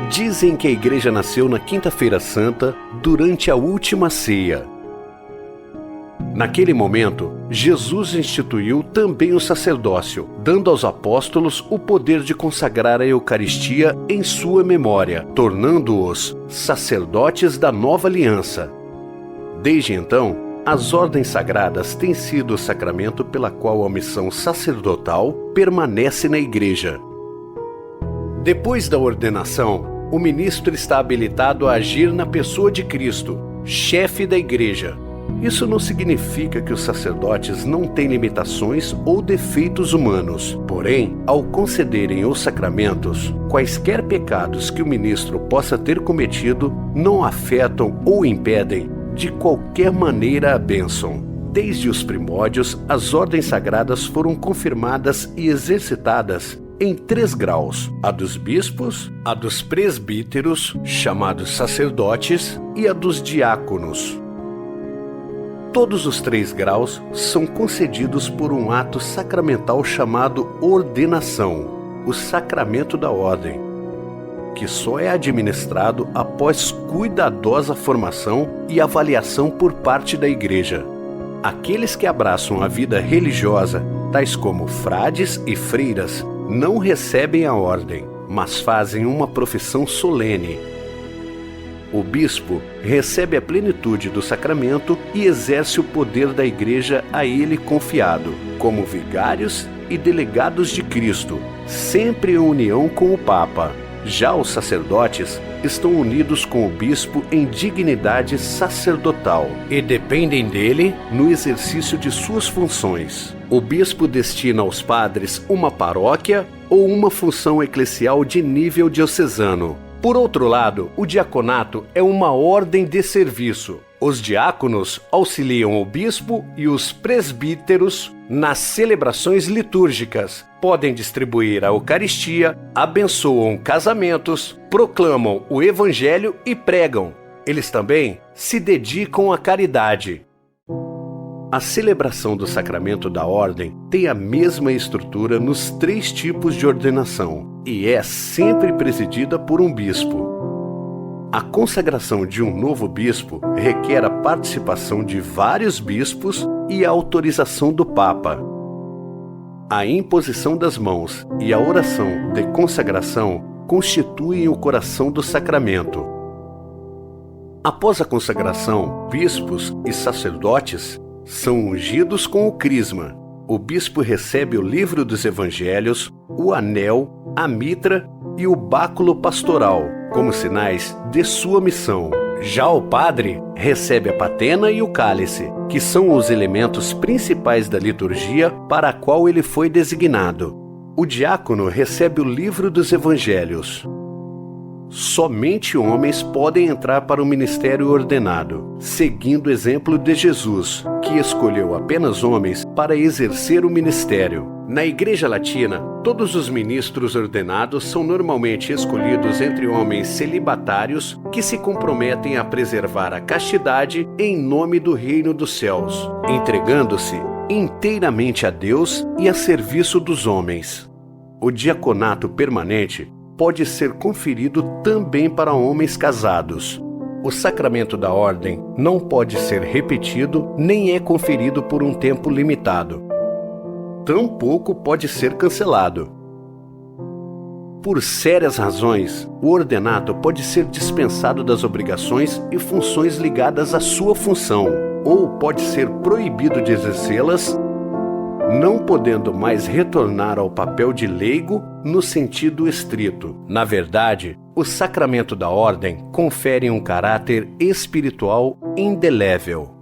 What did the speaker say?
Dizem que a igreja nasceu na Quinta-feira Santa, durante a última ceia. Naquele momento, Jesus instituiu também o sacerdócio, dando aos apóstolos o poder de consagrar a Eucaristia em sua memória, tornando-os sacerdotes da nova aliança. Desde então, as ordens sagradas têm sido o sacramento pela qual a missão sacerdotal permanece na igreja. Depois da ordenação, o ministro está habilitado a agir na pessoa de Cristo, chefe da igreja. Isso não significa que os sacerdotes não têm limitações ou defeitos humanos. Porém, ao concederem os sacramentos, quaisquer pecados que o ministro possa ter cometido não afetam ou impedem de qualquer maneira a bênção. Desde os primórdios, as ordens sagradas foram confirmadas e exercitadas em 3 graus: a dos bispos, a dos presbíteros, chamados sacerdotes, e a dos diáconos. Todos os 3 graus são concedidos por um ato sacramental chamado ordenação, o sacramento da ordem, que só é administrado após cuidadosa formação e avaliação por parte da igreja. Aqueles que abraçam a vida religiosa, tais como frades e freiras, não recebem a ordem, mas fazem uma profissão solene. O bispo recebe a plenitude do sacramento e exerce o poder da igreja a ele confiado, como vigários e delegados de Cristo, sempre em união com o Papa. Já os sacerdotes estão unidos com o bispo em dignidade sacerdotal e dependem dele no exercício de suas funções. O bispo destina aos padres uma paróquia ou uma função eclesial de nível diocesano. Por outro lado, o diaconato é uma ordem de serviço. Os diáconos auxiliam o bispo e os presbíteros nas celebrações litúrgicas. Podem distribuir a Eucaristia, abençoam casamentos, proclamam o Evangelho e pregam. Eles também se dedicam à caridade. A celebração do sacramento da ordem tem a mesma estrutura nos 3 tipos de ordenação e é sempre presidida por um bispo. A consagração de um novo bispo requer a participação de vários bispos e a autorização do Papa. A imposição das mãos e a oração de consagração constituem o coração do sacramento. Após a consagração, bispos e sacerdotes são ungidos com o crisma. O bispo recebe o livro dos evangelhos, o anel, a mitra e o báculo pastoral, como sinais de sua missão. Já o padre recebe a patena e o cálice, que são os elementos principais da liturgia para a qual ele foi designado. O diácono recebe o livro dos evangelhos. Somente homens podem entrar para o ministério ordenado, seguindo o exemplo de Jesus, que escolheu apenas homens para exercer o ministério. Na Igreja Latina, todos os ministros ordenados são normalmente escolhidos entre homens celibatários que se comprometem a preservar a castidade em nome do reino dos céus, entregando-se inteiramente a Deus e a serviço dos homens. O diaconato permanente pode ser conferido também para homens casados. O sacramento da ordem não pode ser repetido nem é conferido por um tempo limitado. Tampouco pode ser cancelado. Por sérias razões, o ordenato pode ser dispensado das obrigações e funções ligadas à sua função, ou pode ser proibido de exercê-las, não podendo mais retornar ao papel de leigo no sentido estrito. Na verdade, o sacramento da ordem confere um caráter espiritual indelével.